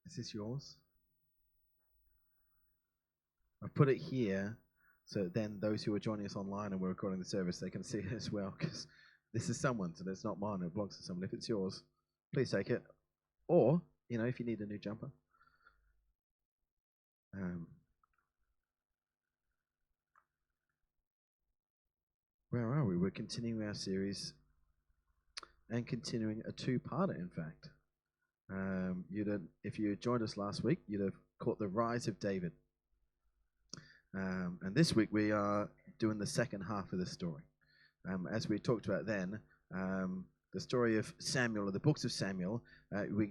Is this yours? I've put it here so then those who are joining us online and we're recording the service, they can see it as well, because this is someone's and it's not mine. It belongs to someone. If it's yours, please take it. Or, if you need a new jumper. Where are we? We're continuing our series and continuing a two-parter, in fact. If you joined us last week, you'd have caught the rise of David. And this week we are doing the second half of the story. As we talked about then, the story of Samuel, or the books of Samuel,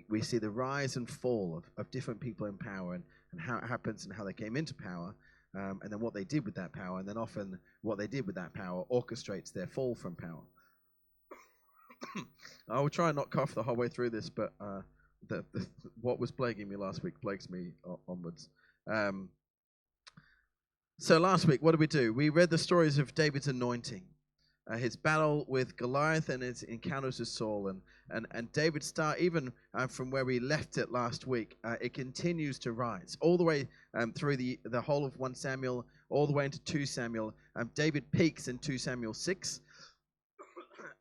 we see the rise and fall of different people in power and how it happens and how they came into power, and then what they did with that power, and then often what they did with that power orchestrates their fall from power. I will try and not cough the whole way through this, but what was plaguing me last week plagues me onwards. So last week, what did we do? We read the stories of David's anointing, his battle with Goliath and his encounters with Saul. And David's start, even from where we left it last week, it continues to rise all the way through the whole of 1 Samuel, all the way into 2 Samuel. David peaks in 2 Samuel 6.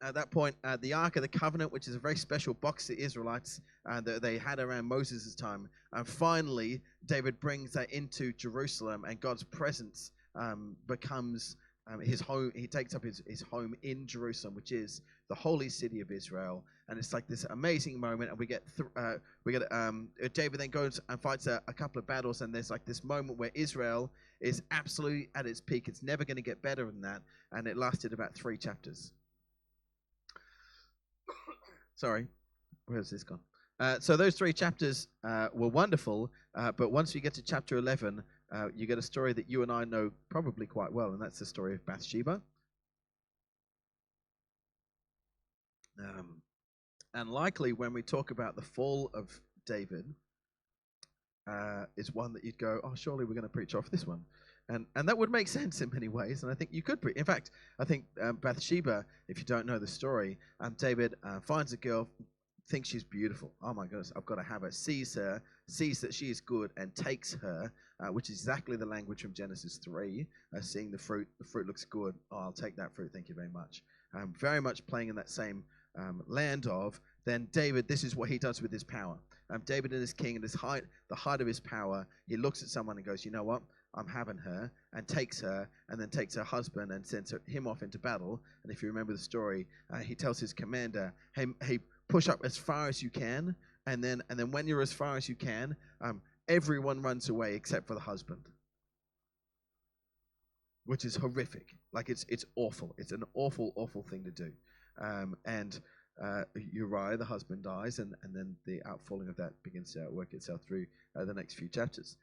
At that point, the Ark of the Covenant, which is a very special box to the Israelites that they had around Moses' time, finally, David brings that into Jerusalem, and God's presence becomes his home. He takes up his home in Jerusalem, which is the holy city of Israel, and it's like this amazing moment. And we get David then goes and fights a couple of battles, and there's like this moment where Israel is absolutely at its peak. It's never going to get better than that, and it lasted about 3 chapters. Sorry, where's this gone? So those 3 chapters were wonderful, but once you get to chapter 11, you get a story that you and I know probably quite well, and that's the story of Bathsheba. And likely when we talk about the fall of David, is one that you'd go, oh, surely we're going to preach off this one. And that would make sense in many ways, and I think you could preach. In fact, I think Bathsheba, if you don't know the story, David finds a girl, thinks she's beautiful. Oh my goodness, I've got to have her. Sees her, sees that she is good, and takes her, which is exactly the language from Genesis 3, seeing the fruit looks good. Oh, I'll take that fruit, thank you very much. Very much playing in that same land of, then David, this is what he does with his power. David and his king, at the height of his power, he looks at someone and goes, you know what? I'm having her, and takes her, and then takes her husband and sends him off into battle. And if you remember the story, he tells his commander, hey, push up as far as you can, and then when you're as far as you can, everyone runs away except for the husband, which is horrific. Like it's awful. It's an awful, awful thing to do. And Uriah, the husband, dies, and then the outfalling of that begins to work itself through the next few chapters.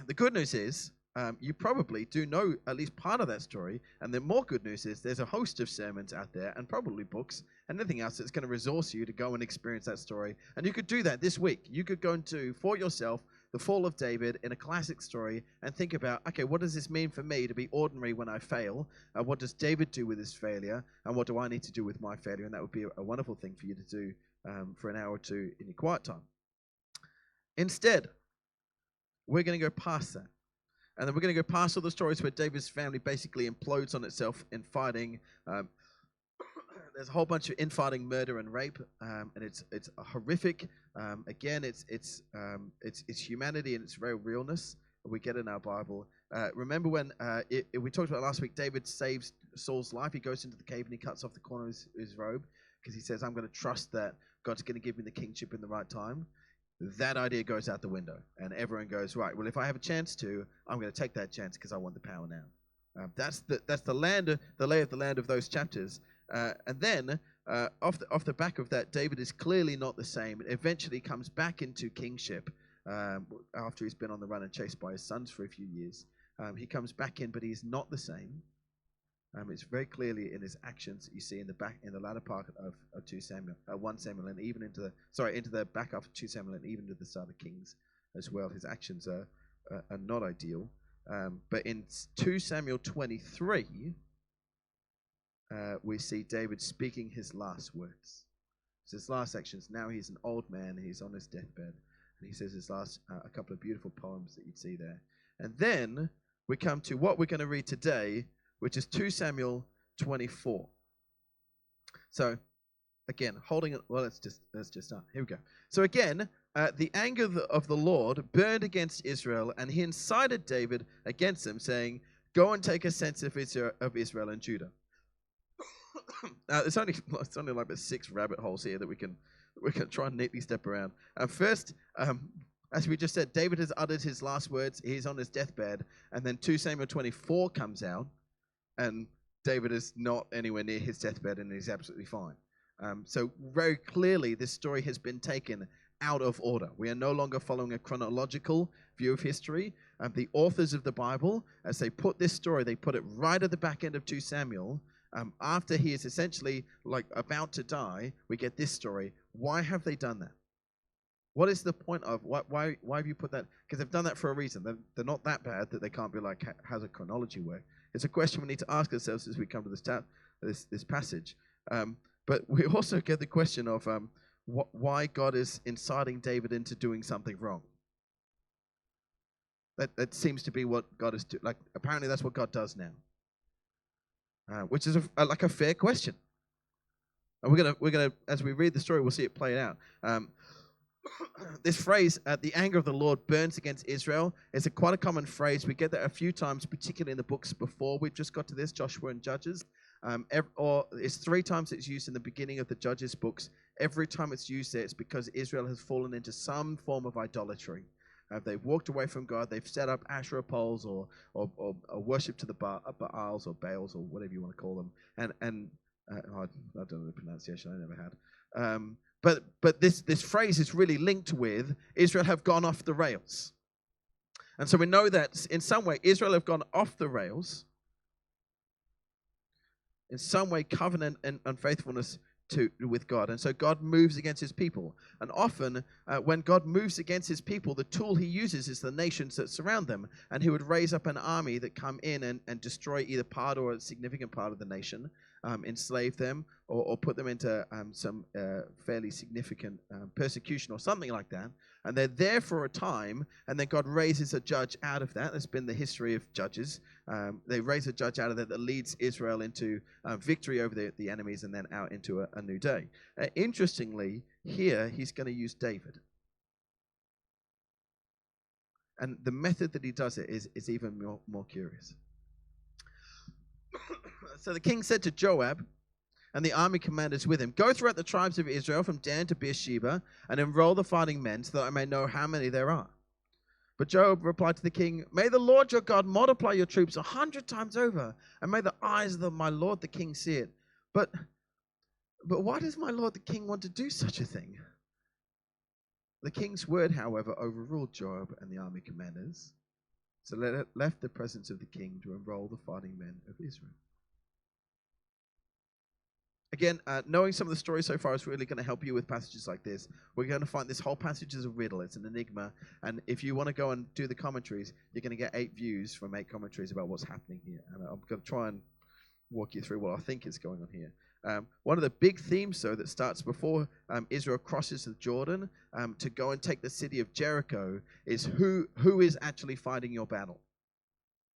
The good news is you probably do know at least part of that story, and the more good news is there's a host of sermons out there and probably books and anything else that's going to resource you to go and experience that story. And you could do that this week. You could go into for yourself the fall of David in a classic story and think about, okay, what does this mean for me to be ordinary when I fail? What does David do with his failure? And what do I need to do with my failure? And that would be a wonderful thing for you to do for an hour or two in your quiet time. Instead, we're going to go past that. And then we're going to go past all the stories where David's family basically implodes on itself in fighting. There's a whole bunch of infighting, murder, and rape, and it's horrific. Again, it's humanity and its very realness we get in our Bible. Remember when we talked about last week, David saves Saul's life. He goes into the cave and he cuts off the corner of his robe because he says, I'm going to trust that God's going to give me the kingship in the right time. That idea goes out the window, and everyone goes, right, well, if I have a chance to, I'm going to take that chance because I want the power now. That's the lay of the land of those chapters. And then, off the back of that, David is clearly not the same. It eventually comes back into kingship after he's been on the run and chased by his sons for a few years. He comes back in, but he's not the same. It's very clearly in his actions that you see in the latter part of 1 Samuel, and even into the back half of 2 Samuel, and even to the start of Kings as well. His actions are not ideal. But in 2 Samuel 23, we see David speaking his last words. It's his last actions. Now he's an old man. He's on his deathbed. And he says his last a couple of beautiful poems that you'd see there. And then we come to what we're going to read today, which is 2 Samuel 24. So, again, holding it. Well, let's just start. Here we go. So again, the anger of the Lord burned against Israel, and he incited David against them, saying, "Go and take a census of Israel and Judah." It's only like about 6 rabbit holes here that we can try and neatly step around. First, as we just said, David has uttered his last words. He's on his deathbed, and then 2 Samuel 24 comes out, and David is not anywhere near his deathbed, and he's absolutely fine. So very clearly, this story has been taken out of order. We are no longer following a chronological view of history. The authors of the Bible, as they put this story, they put it right at the back end of 2 Samuel. After he is essentially like about to die, we get this story. Why have they done that? What is the point of why have you put that? Because they've done that for a reason. They're not that bad that they can't be like, how's a chronology work? It's a question we need to ask ourselves as we come to this passage. But we also get the question of why God is inciting David into doing something wrong. That seems to be what God is doing. Like, apparently that's what God does now, which is like a fair question. And we're gonna as we read the story, we'll see it played out. This phrase, "the anger of the Lord burns against Israel," is quite a common phrase. We get that a few times, particularly in the books before we've just got to this, Joshua and Judges. Or it's 3 times it's used in the beginning of the Judges books. Every time it's used there, it's because Israel has fallen into some form of idolatry. They've walked away from God. They've set up Asherah poles or worship to the Baals or Baals or whatever you want to call them. And I don't know the pronunciation. I never had. But this phrase is really linked with Israel have gone off the rails. And so we know that in some way Israel have gone off the rails. In some way, covenant and unfaithfulness with God. And so God moves against his people. And often, when God moves against his people, the tool he uses is the nations that surround them. And he would raise up an army that come in and destroy either part or a significant part of the nation, enslave them, or put them into some fairly significant persecution or something like that. And they're there for a time, and then God raises a judge out of that. That's been the history of judges. They raise a judge out of that leads Israel into victory over the enemies and then out into a new day. Interestingly, here he's going to use David. And the method that he does it is even more curious. So the king said to Joab and the army commanders with him, "Go throughout the tribes of Israel from Dan to Beersheba and enroll the fighting men so that I may know how many there are." But Joab replied to the king, "May the Lord your God multiply your troops 100 times over, and may the eyes of my lord the king see it. But why does my lord the king want to do such a thing?" The king's word, however, overruled Joab and the army commanders, so they left the presence of the king to enroll the fighting men of Israel. Again, knowing some of the story so far is really going to help you with passages like this. We're going to find this whole passage is a riddle. It's an enigma. And if you want to go and do the commentaries, you're going to get 8 views from 8 commentaries about what's happening here. And I'm going to try and walk you through what I think is going on here. One of the big themes, though, that starts before Israel crosses the Jordan to go and take the city of Jericho is who is actually fighting your battle?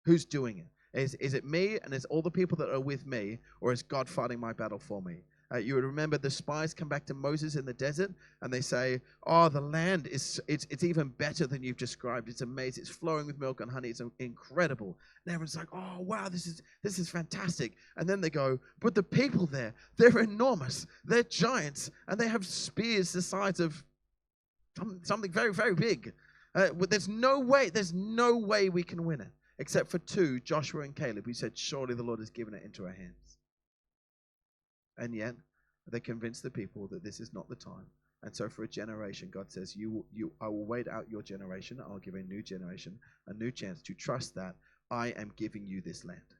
Who's doing it? Is it me and is all the people that are with me, or is God fighting my battle for me? You would remember the spies come back to Moses in the desert and they say, "Oh, the land it's even better than you've described. It's amazing. It's flowing with milk and honey. It's incredible." And everyone's like, "Oh, wow, this is fantastic." And then they go, "But the people there, they're enormous. They're giants, and they have spears the size of something very, very big. There's no way we can win it." Except for 2, Joshua and Caleb, who said, "Surely the Lord has given it into our hands." And yet, they convinced the people that this is not the time. And so for a generation, God says, I will wait out your generation. I'll give a new generation a new chance to trust that I am giving you this land.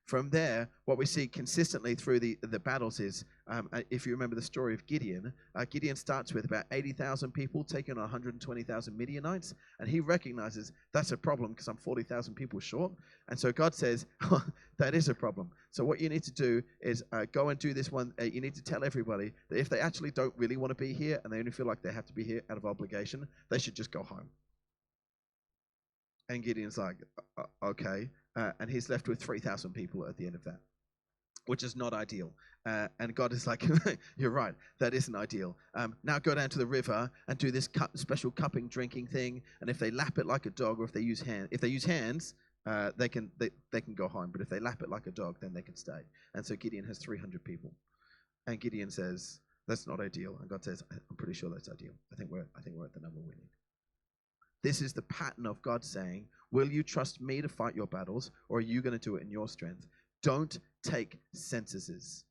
from there, what we see consistently through the battles is, if you remember the story of Gideon, Gideon starts with about 80,000 people taking on 120,000 Midianites, and he recognizes that's a problem because I'm 40,000 people short. And so God says, that is a problem. So what you need to do is go and do this one. You need to tell everybody that if they actually don't really want to be here and they only feel like they have to be here out of obligation, they should just go home. And Gideon's like, okay. And he's left with 3,000 people at the end of that, which is not ideal. And God is like, you're right, that isn't ideal. Now go down to the river and do this special cupping drinking thing. And if they lap it like a dog, or if they use hands, they can go home. But if they lap it like a dog, then they can stay. And so Gideon has 300 people. And Gideon says, that's not ideal. And God says, I'm pretty sure that's ideal. I think we're at the number we need. This is the pattern of God saying, will you trust me to fight your battles, or are you going to do it in your strength? Don't take censuses.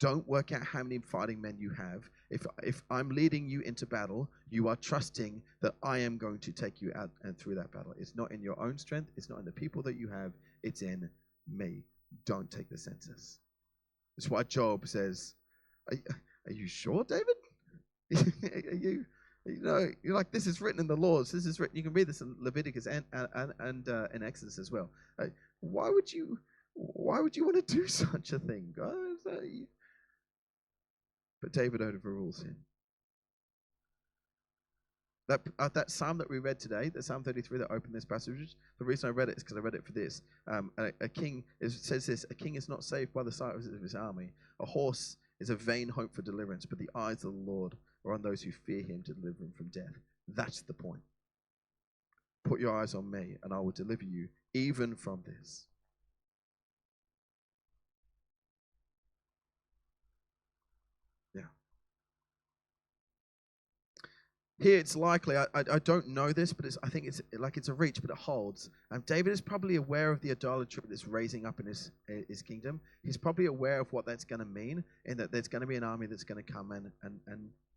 Don't work out how many fighting men you have. If I'm leading you into battle, you are trusting that I am going to take you out and through that battle. It's not in your own strength. It's not in the people that you have. It's in me. Don't take the census. That's why Job says, are you sure, David? Are you... You know, you're like, this is written in the laws. This is written. You can read this in Leviticus and in Exodus as well. Why would you want to do such a thing, guys? But David overrules him. That psalm that we read today, the Psalm 33 that opened this passage, the reason I read it is because I read it for this. A king says this: a king is not saved by the sight of his army. A horse is a vain hope for deliverance, but the eyes of the Lord are on those who fear him to deliver him from death. That's the point. Put your eyes on me, and I will deliver you even from this. Yeah. Here it's likely, I don't know this, but I think it's a reach, but it holds. David is probably aware of the idolatry that's raising up in his kingdom. He's probably aware of what that's going to mean, in that there's going to be an army that's going to come and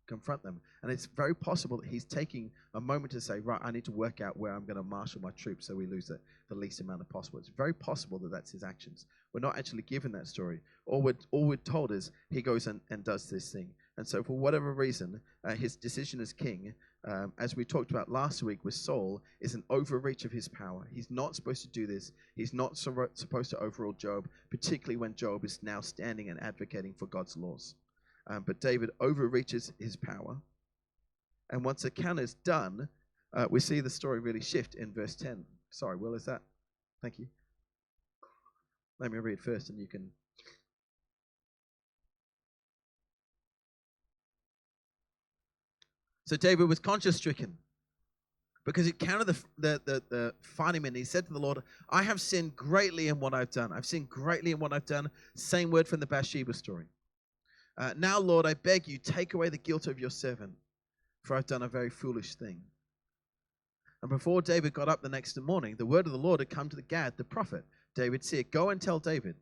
confront them. And it's very possible that he's taking a moment to say, right, I need to work out where I'm going to marshal my troops so we lose the least amount of possible. It's very possible that that's his actions. We're not actually given that story. All we're told is he goes and does this thing. And so for whatever reason, his decision as king, as we talked about last week with Saul, is an overreach of his power. He's not supposed to do this. He's not supposed to overrule Job, particularly when Job is now standing and advocating for God's laws. But David overreaches his power. And once the count is done, we see the story really shift in verse 10. Sorry, Will, is that? Thank you. Let me read first and you can... So David was conscience-stricken because he counted the fighting men. He said to the Lord, I have sinned greatly in what I've done. I've sinned greatly in what I've done. Same word from the Bathsheba story. Now, Lord, I beg you, take away the guilt of your servant, for I've done a very foolish thing. And before David got up the next morning, the word of the Lord had come to the Gad, the prophet. David said, go and tell David,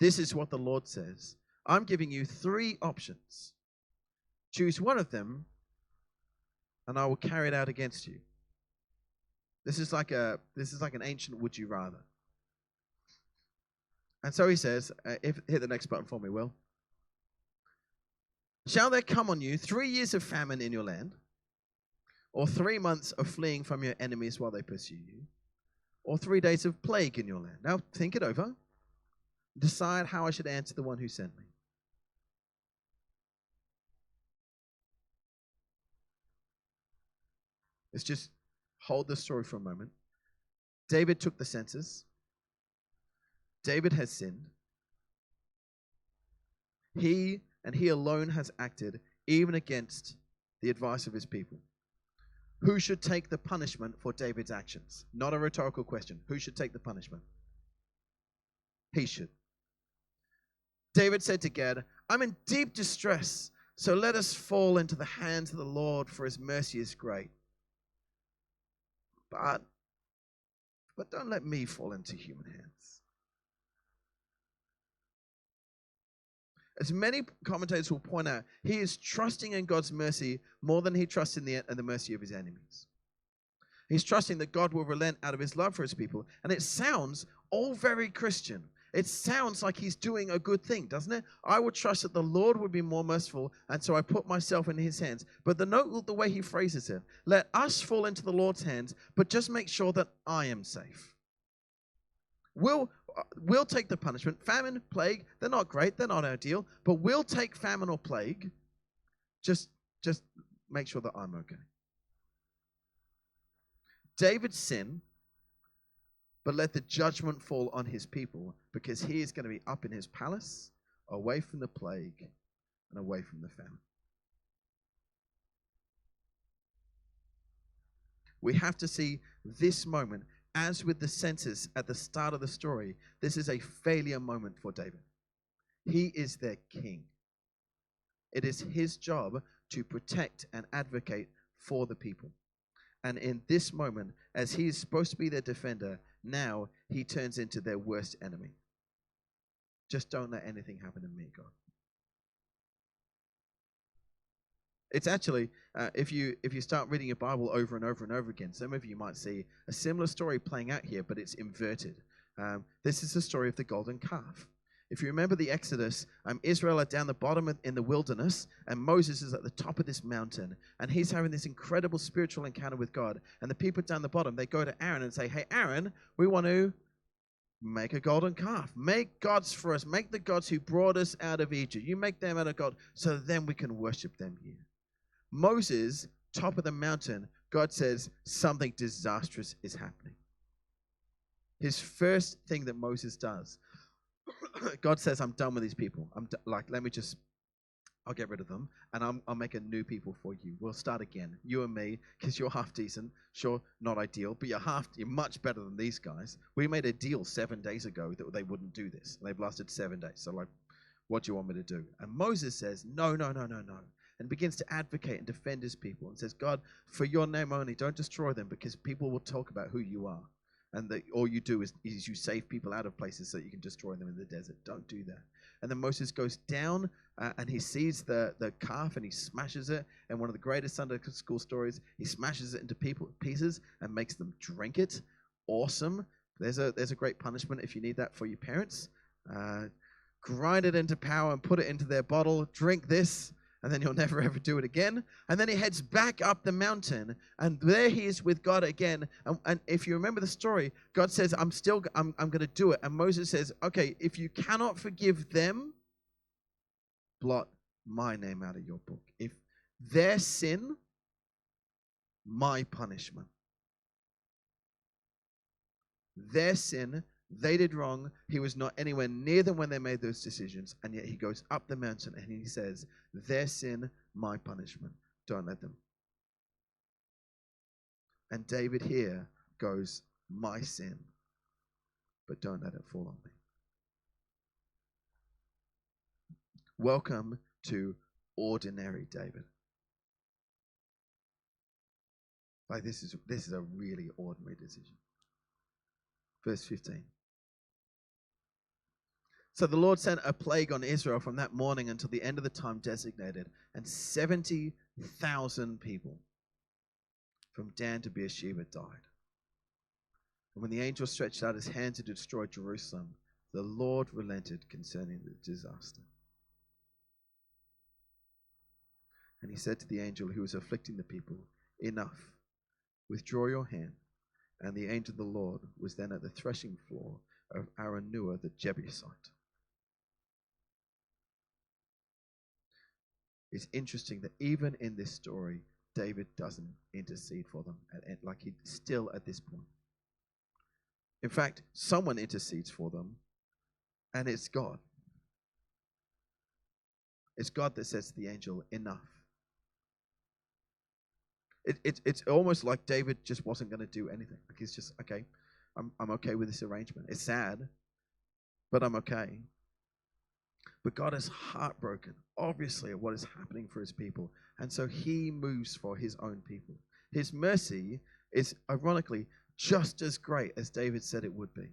this is what the Lord says. I'm giving you 3 options. Choose one of them, and I will carry it out against you. This is like an ancient would you rather. And so he says, hit the next button for me, Will. Shall there come on you 3 years of famine in your land, or 3 months of fleeing from your enemies while they pursue you, or 3 days of plague in your land? Now think it over. Decide how I should answer the one who sent me. Let's just hold the story for a moment. David took the census. David has sinned. He and he alone has acted even against the advice of his people. Who should take the punishment for David's actions? Not a rhetorical question. Who should take the punishment? He should. David said to Gad, I'm in deep distress, so let us fall into the hands of the Lord, for his mercy is great. But don't let me fall into human hands. As many commentators will point out, he is trusting in God's mercy more than he trusts in the mercy of his enemies. He's trusting that God will relent out of his love for his people. And it sounds all very Christian. It sounds like he's doing a good thing, doesn't it? I would trust that the Lord would be more merciful, and so I put myself in his hands. But note the way he phrases it. Let us fall into the Lord's hands, but just make sure that I am safe. We'll take the punishment. Famine, plague, they're not great, they're not ideal, but we'll take famine or plague. Just make sure that I'm okay. David's sin, but let the judgment fall on his people, because he is going to be up in his palace, away from the plague and away from the famine. We have to see this moment, as with the census at the start of the story, this is a failure moment for David. He is their king. It is his job to protect and advocate for the people. And in this moment, as he is supposed to be their defender, now he turns into their worst enemy. Just don't let anything happen to me, God. It's actually, if you start reading your Bible over and over and over again, some of you might see a similar story playing out here, but it's inverted. This is the story of the golden calf. If you remember the Exodus, Israel are down the bottom in the wilderness, and Moses is at the top of this mountain, and he's having this incredible spiritual encounter with God. And the people down the bottom, they go to Aaron and say, hey, Aaron, we want to make a golden calf. Make gods for us. Make the gods who brought us out of Egypt. You make them out of God, so then we can worship them here. Moses, top of the mountain, God says something disastrous is happening. His first thing that Moses does, God says, I'm done with these people. I'll get rid of them, and I'll make a new people for you. We'll start again, you and me, because you're half decent. Sure, not ideal, but you're much better than these guys. We made a deal 7 days ago that they wouldn't do this. They've lasted 7 days. So, what do you want me to do? And Moses says, no, and begins to advocate and defend his people and says, God, for your name only, don't destroy them, because people will talk about who you are. And all you do is you save people out of places so that you can destroy them in the desert. Don't do that. And then Moses goes down and he sees the calf and he smashes it. And one of the greatest Sunday school stories, he smashes it into pieces and makes them drink it. Awesome. There's a great punishment if you need that for your parents. Grind it into power and put it into their bottle. Drink this, and then you'll never ever do it again. And then he heads back up the mountain, and there he is with God again. And if you remember the story, God says, I'm going to do it. And Moses says, okay, if you cannot forgive them, blot my name out of your book. If their sin, my punishment. Their sin, they did wrong. He was not anywhere near them when they made those decisions. And yet he goes up the mountain and he says, their sin, my punishment. Don't let them. And David here goes, my sin, but don't let it fall on me. Welcome to ordinary David. This is a really ordinary decision. Verse 15. So the Lord sent a plague on Israel from that morning until the end of the time designated, and 70,000 people from Dan to Beersheba died. And when the angel stretched out his hand to destroy Jerusalem, the Lord relented concerning the disaster. And he said to the angel who was afflicting the people, enough, withdraw your hand. And the angel of the Lord was then at the threshing floor of Araunah the Jebusite. It's interesting that even in this story, David doesn't intercede for them, like he's still at this point. In fact, someone intercedes for them, and it's God. It's God that says to the angel, enough. It's almost like David just wasn't going to do anything. Like he's just, okay, I'm okay with this arrangement. It's sad, but I'm okay. But God is heartbroken, obviously, at what is happening for his people. And so he moves for his own people. His mercy is, ironically, just as great as David said it would be.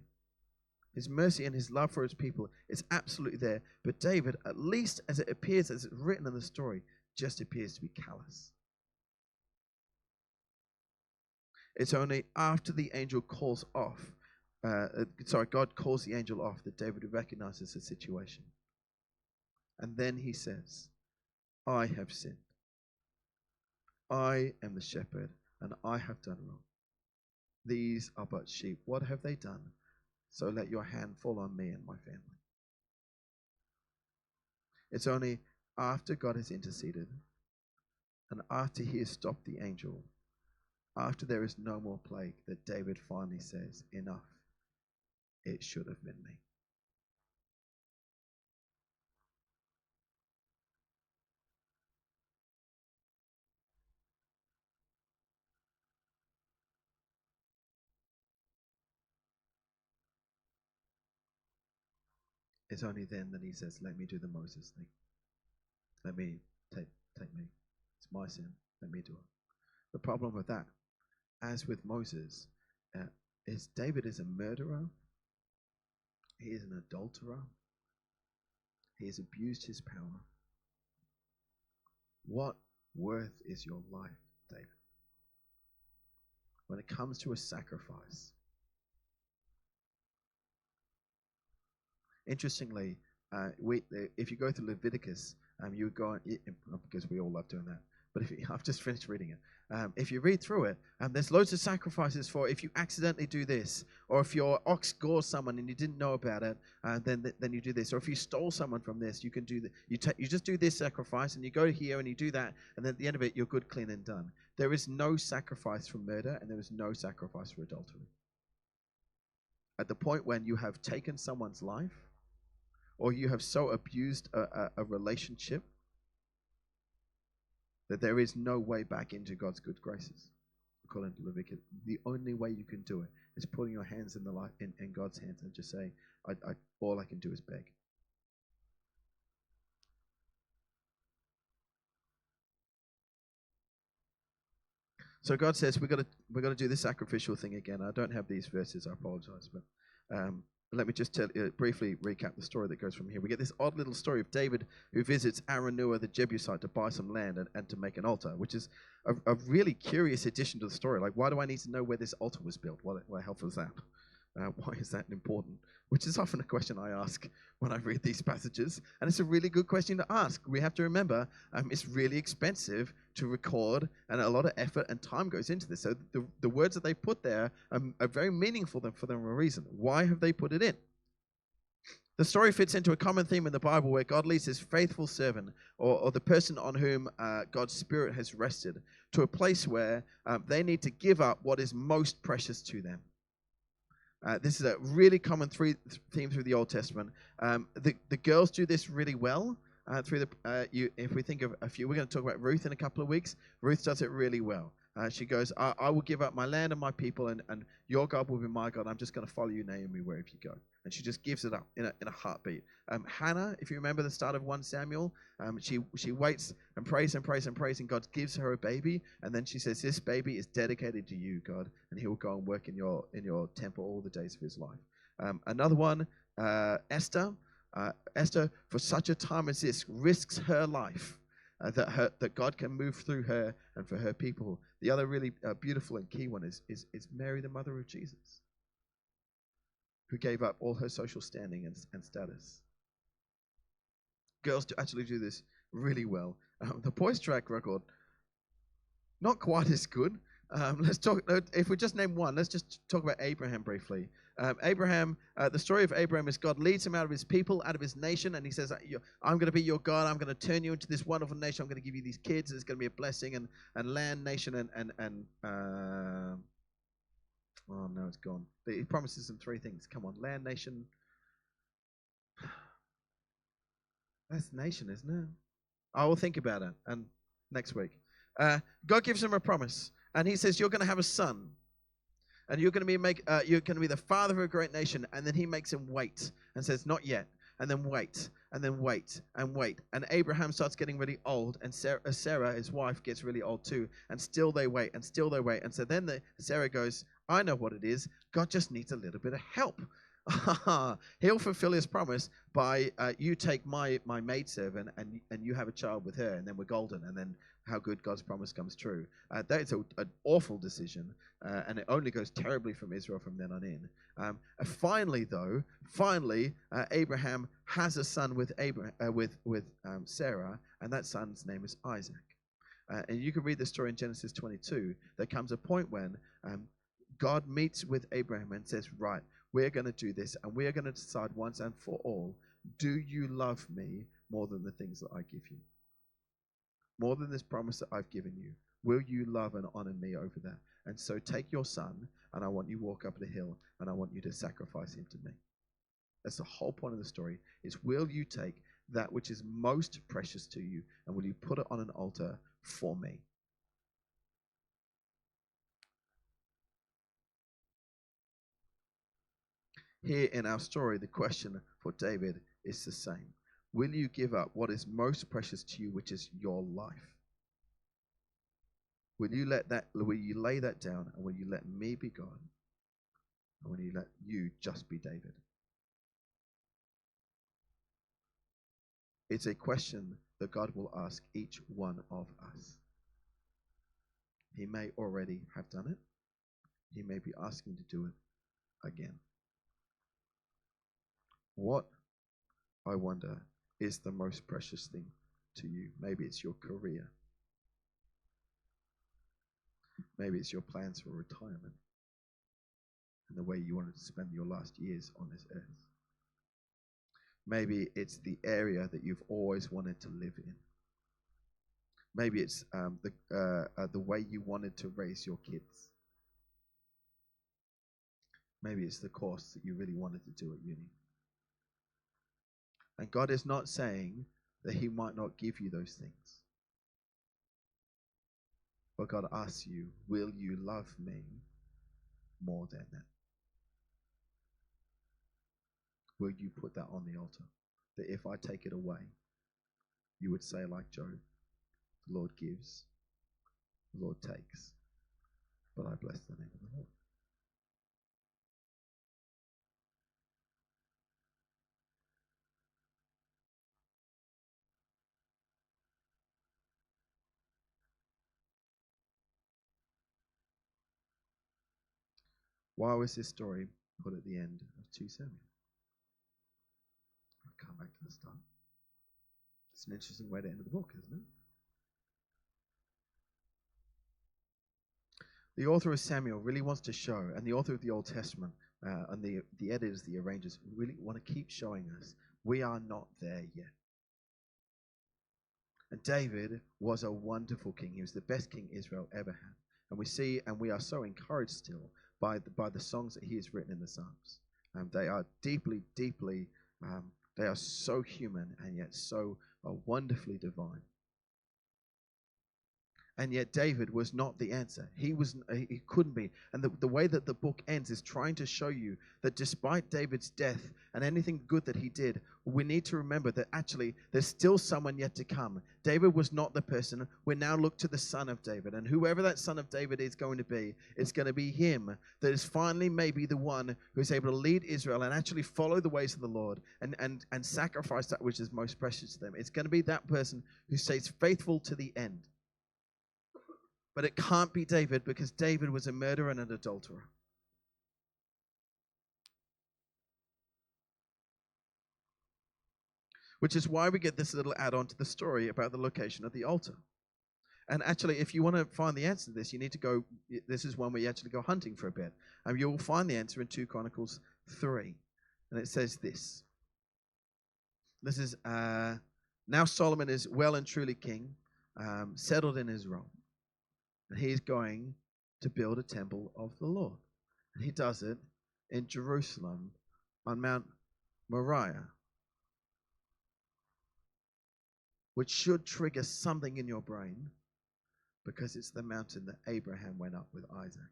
His mercy and his love for his people is absolutely there. But David, at least as it appears, as it's written in the story, just appears to be callous. It's only after the angel calls off God calls the angel off that David recognizes the situation. And then he says, I have sinned. I am the shepherd, and I have done wrong. These are but sheep. What have they done? So let your hand fall on me and my family. It's only after God has interceded and after he has stopped the angel, after there is no more plague, that David finally says, enough. It should have been me. It's only then that he says, let me do the Moses thing. Let me take me. It's my sin. Let me do it. The problem with that, as with Moses, is David is a murderer. He is an adulterer. He has abused his power. What worth is your life, David? When it comes to a sacrifice. Interestingly, if you go through Leviticus, you go because we all love doing that. But I've just finished reading it. If you read through it, there's loads of sacrifices for if you accidentally do this, or if your ox gores someone and you didn't know about it, then you do this. Or if you stole someone from this, you can do that. You just do this sacrifice, and you go here and you do that, and then at the end of it, you're good, clean, and done. There is no sacrifice for murder, and there is no sacrifice for adultery. At the point when you have taken someone's life, or you have so abused a relationship that there is no way back into God's good graces, according to Leviticus. The only way you can do it is putting your hands in God's hands and just say, all I can do is beg. So God says we're gonna do this sacrificial thing again. I don't have these verses. I apologize, but let me just briefly recap the story that goes from here. We get this odd little story of David who visits Araunah the Jebusite to buy some land and to make an altar, which is a really curious addition to the story. Like, why do I need to know where this altar was built? What helpful is that? Why is that important? Which is often a question I ask when I read these passages. And it's a really good question to ask. We have to remember it's really expensive to record, and a lot of effort and time goes into this. So the words that they put there are very meaningful for them for a reason. Why have they put it in? The story fits into a common theme in the Bible where God leads his faithful servant or the person on whom God's Spirit has rested to a place where they need to give up what is most precious to them. This is a really common theme through the Old Testament. The girls do this really well. If we think of a few, we're going to talk about Ruth in a couple of weeks. Ruth does it really well. She goes, I will give up my land and my people, and your God will be my God. I'm just going to follow you, Naomi, wherever you go. And she just gives it up in a heartbeat. Hannah, if you remember the start of 1 Samuel, she waits and prays and prays and prays, and God gives her a baby. And then she says, this baby is dedicated to you, God, and he will go and work in your temple all the days of his life. Another one, Esther. Esther, for such a time as this, risks her life that God can move through her and for her people. The other really beautiful and key one is Mary, the mother of Jesus, who gave up all her social standing and status. Girls actually do this really well. The boys' track record, not quite as good. Let's talk. If we just name one, let's just talk about Abraham briefly. Abraham, the story of Abraham is God leads him out of his people, out of his nation, and he says, I'm going to be your God. I'm going to turn you into this wonderful nation. I'm going to give you these kids. It's going to be a blessing, and land, nation, and oh no, it's gone. But he promises them three things. Come on, land, nation. That's nation, isn't it? I will think about it, and next week. God gives him a promise, and he says, you're going to have a son. And you're going to be the father of a great nation. And then he makes him wait and says, not yet. And then wait, and then wait, and wait. And Abraham starts getting really old, and Sarah, his wife, gets really old too. And still they wait, and still they wait. And so then Sarah goes, I know what it is. God just needs a little bit of help. He'll fulfill his promise by you take my maidservant and you have a child with her, and then we're golden. And then how good God's promise comes true. That's an awful decision, and it only goes terribly from Israel from then on in. Finally, Abraham has a son with Sarah, and that son's name is Isaac. And you can read the story in Genesis 22. There comes a point when God meets with Abraham and says, right, we're going to do this, and we're going to decide once and for all, do you love me more than the things that I give you? More than this promise that I've given you, will you love and honor me over that? And so take your son, and I want you to walk up the hill, and I want you to sacrifice him to me. That's the whole point of the story, is will you take that which is most precious to you, and will you put it on an altar for me? Here in our story, the question for David is the same. Will you give up what is most precious to you, which is your life? Will you lay that down, and will you let me be God? And will you let you just be David? It's a question that God will ask each one of us. He may already have done it. He may be asking to do it again. What, I wonder, is the most precious thing to you? Maybe it's your career. Maybe it's your plans for retirement and the way you wanted to spend your last years on this earth. Maybe it's the area that you've always wanted to live in. Maybe it's the way you wanted to raise your kids. Maybe it's the course that you really wanted to do at uni. And God is not saying that he might not give you those things. But God asks you, will you love me more than that? Will you put that on the altar? That if I take it away, you would say like Job, the Lord gives, the Lord takes, but I bless the name of the Lord. Why was this story put at the end of 2 Samuel? I'll come back to the start. It's an interesting way to end the book, isn't it? The author of Samuel really wants to show, and the author of the Old Testament, and the editors, the arrangers, really want to keep showing us we are not there yet. And David was a wonderful king. He was the best king Israel ever had. And we see, and we are so encouraged still by the songs that he has written in the Psalms. They are deeply, they are so human and yet so wonderfully divine. And yet David was not the answer. He couldn't be. And the way that the book ends is trying to show you that despite David's death and anything good that he did, we need to remember that actually there's still someone yet to come. David was not the person. We now look to the son of David. And whoever that son of David is going to be, it's going to be him that is finally maybe the one who is able to lead Israel and actually follow the ways of the Lord and sacrifice that which is most precious to them. It's going to be that person who stays faithful to the end. But it can't be David because David was a murderer and an adulterer. Which is why we get this little add-on to the story about the location of the altar. And actually, if you want to find the answer to this, you need to go, this is one where you actually go hunting for a bit. And you will find the answer in 2 Chronicles 3. And it says this. This is, now Solomon is well and truly king, settled in his role. And he's going to build a temple of the Lord. And he does it in Jerusalem on Mount Moriah, which should trigger something in your brain because it's the mountain that Abraham went up with Isaac.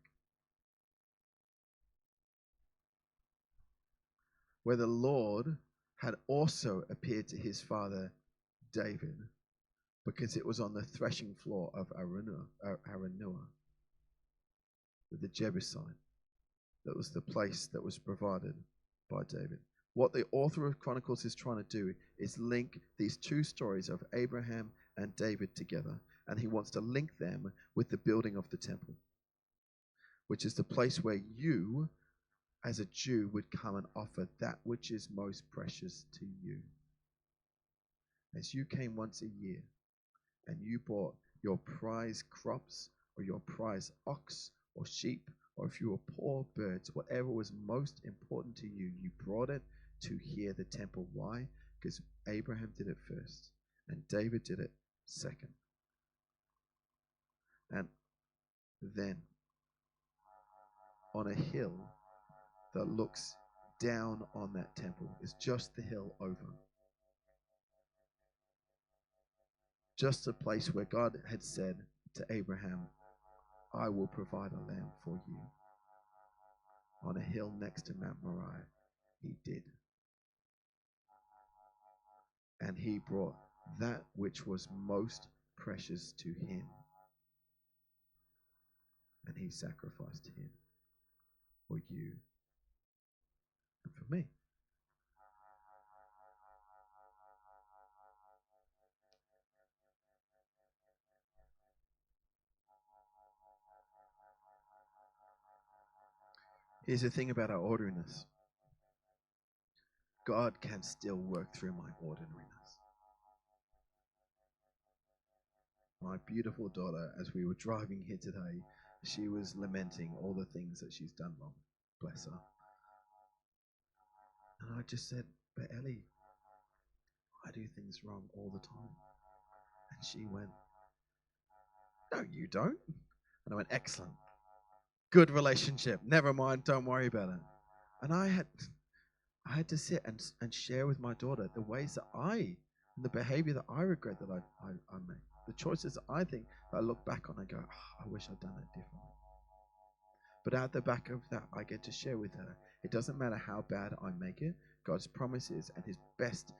Where the Lord had also appeared to his father David, because it was on the threshing floor of Araunah, with the Jebusite. That was the place that was provided by David. What the author of Chronicles is trying to do is link these 2 stories of Abraham and David together and he wants to link them with the building of the temple, which is the place where you, as a Jew, would come and offer that which is most precious to you. As you came once a year and you brought your prize crops or your prize ox or sheep, or if you were poor birds, whatever was most important to you, you brought it to here, the temple. Why? Because Abraham did it first and David did it second. And then on a hill that looks down on that temple is just the hill over. Just a place where God had said to Abraham, I will provide a lamb for you. On a hill next to Mount Moriah, he did. And he brought that which was most precious to him. And he sacrificed him for you and for me. Here's the thing about our ordinariness. God can still work through my ordinariness. My beautiful daughter, as we were driving here today, she was lamenting all the things that she's done wrong. Bless her. And I just said, but Ellie, I do things wrong all the time. And she went, no, you don't. And I went, excellent. Good relationship. Never mind. Don't worry about it. And I had to sit and share with my daughter the ways that and the behavior that I regret that I made. The choices that I think that I look back on and go, I wish I'd done it differently. But at the back of that, I get to share with her. It doesn't matter how bad I make it. God's promises and his best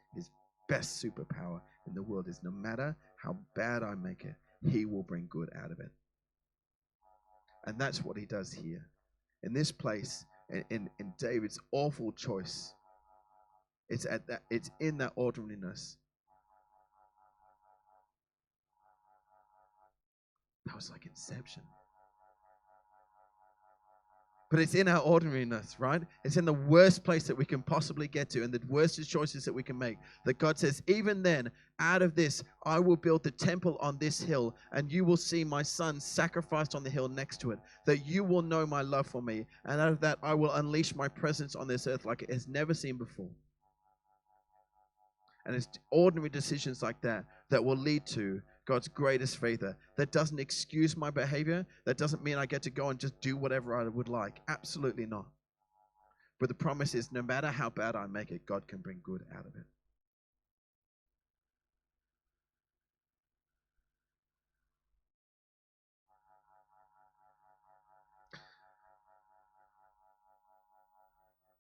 superpower in the world is no matter how bad I make it, he will bring good out of it. And that's what he does here. In this place, in David's awful choice, it's in that ordinariness. That was like Inception. But it's in our ordinariness, right? It's in the worst place that we can possibly get to and the worst choices that we can make. That God says, even then, out of this, I will build the temple on this hill, and you will see my son sacrificed on the hill next to it. That you will know my love for me. And out of that, I will unleash my presence on this earth like it has never seen before. And it's ordinary decisions like that that will lead to God's greatest favor. That doesn't excuse my behavior. That doesn't mean I get to go and just do whatever I would like. Absolutely not. But the promise is no matter how bad I make it, God can bring good out of it.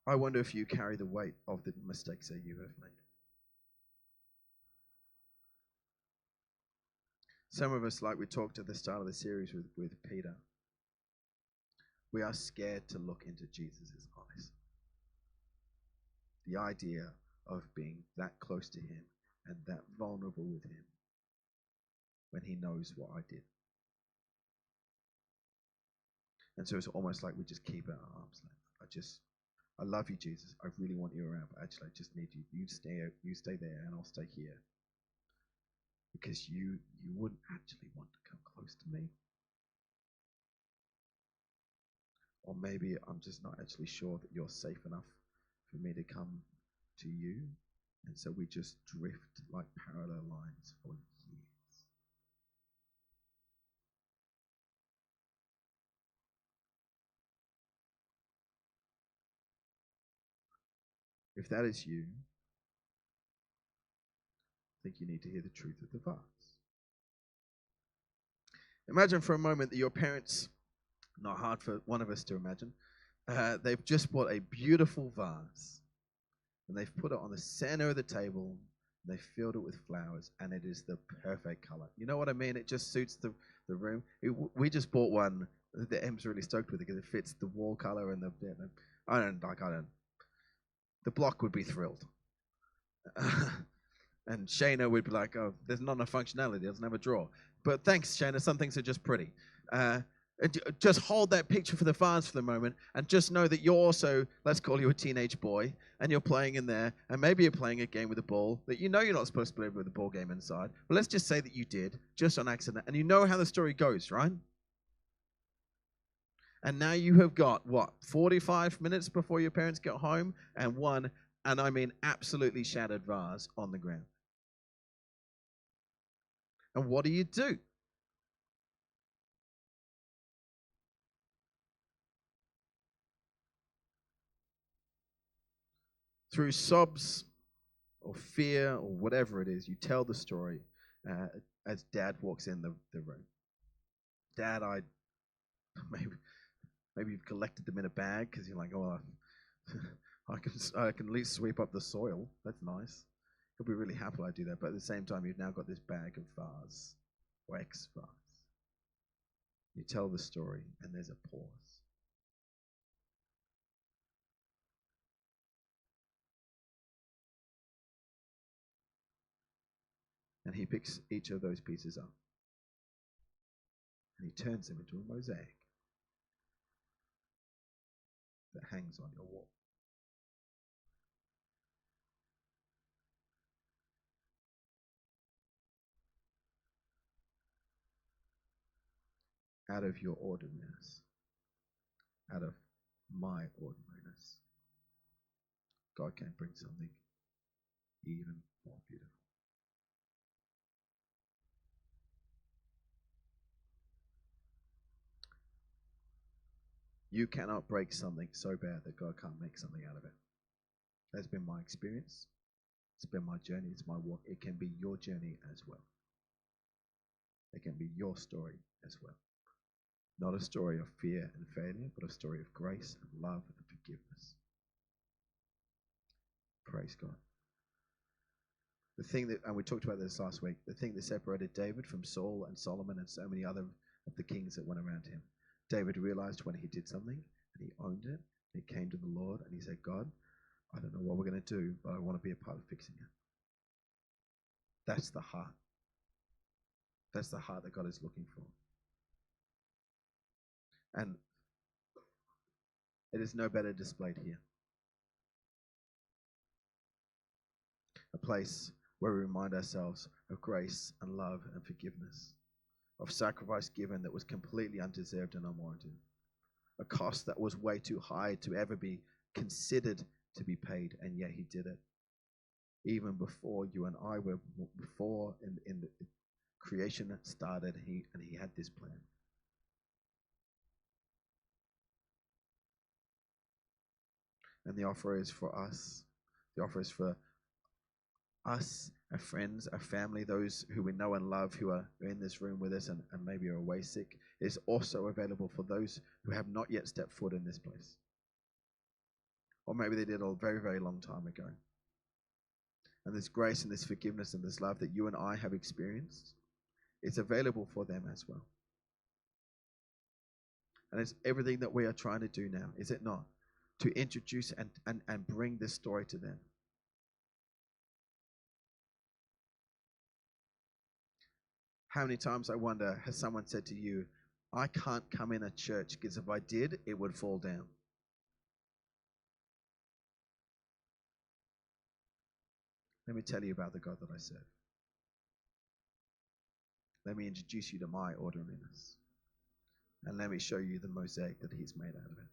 I wonder if you carry the weight of the mistakes that you have made. Some of us, like we talked at the start of the series with Peter, we are scared to look into Jesus' eyes. The idea of being that close to him and that vulnerable with him when he knows what I did. And so it's almost like we just keep it at arm's length. I love you, Jesus. I really want you around, but actually I just need you. You stay there and I'll stay here. Because you wouldn't actually want to come close to me. Or maybe I'm just not actually sure that you're safe enough for me to come to you. And so we just drift like parallel lines for years. If that is you, I think you need to hear the truth of the vase. Imagine for a moment that your parents, not hard for one of us to imagine, they've just bought a beautiful vase and they've put it on the center of the table. They filled it with flowers and it is the perfect color. You know what I mean? It just suits the room. We just bought one that Em's really stoked with it because it fits the wall color and the block would be thrilled. And Shayna would be like, oh, there's not enough functionality. It doesn't have a drawer. But thanks, Shayna. Some things are just pretty. Just hold that picture for the vase for the moment and just know that you're also, let's call you a teenage boy, and you're playing in there, and maybe you're playing a game with a ball that you know you're not supposed to play with a ball game inside. But let's just say that you did, just on accident, and you know how the story goes, right? And now you have got, 45 minutes before your parents get home, and one, and I mean absolutely shattered vase on the ground. And what do? Through sobs or fear or whatever it is, you tell the story as Dad walks in the room. Dad, maybe you've collected them in a bag because you're like, oh, I can at least sweep up the soil. That's nice. He'll be really happy I do that. But at the same time, you've now got this bag of vase or ex-vase. You tell the story, and there's a pause. And he picks each of those pieces up, and he turns them into a mosaic that hangs on your wall. Out of your ordinariness, out of my ordinariness, God can bring something even more beautiful. You cannot break something so bad that God can't make something out of it. That's been my experience. It's been my journey. It's my walk. It can be your journey as well. It can be your story as well. Not a story of fear and failure, but a story of grace and love and forgiveness. Praise God. The thing that, and we talked about this last week, the thing that separated David from Saul and Solomon and so many other of the kings that went around him. David realized when he did something and he owned it, he came to the Lord and he said, God, I don't know what we're going to do, but I want to be a part of fixing it. That's the heart. That's the heart that God is looking for. And it is no better displayed here. A place where we remind ourselves of grace and love and forgiveness, of sacrifice given that was completely undeserved and unwarranted, a cost that was way too high to ever be considered to be paid, and yet he did it. Even before you and I were, before in the creation started, he had this plan. And the offer is for us. The offer is for us, our friends, our family, those who we know and love who are in this room with us and maybe are away sick. It is also available for those who have not yet stepped foot in this place. Or maybe they did a very, very long time ago. And this grace and this forgiveness and this love that you and I have experienced, it's available for them as well. And it's everything that we are trying to do now, is it not? To introduce and bring this story to them. How many times, I wonder, has someone said to you, I can't come in a church because if I did, it would fall down. Let me tell you about the God that I serve. Let me introduce you to my ordinariness. And let me show you the mosaic that he's made out of it.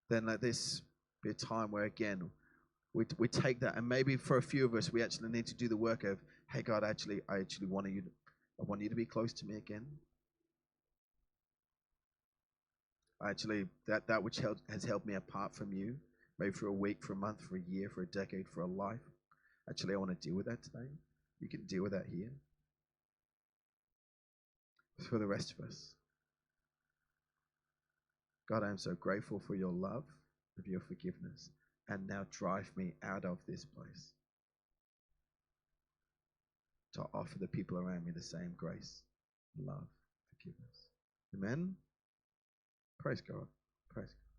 Then let this be a time where, again, we take that, and maybe for a few of us, we actually need to do the work of, hey, God, I actually want you to be close to me again. That which has held me apart from you, maybe for a week, for a month, for a year, for a decade, for a life. Actually, I want to deal with that today. You can deal with that here. For the rest of us. God, I am so grateful for your love, of your forgiveness, and now drive me out of this place to offer the people around me the same grace, love, forgiveness. Amen? Praise God. Praise God.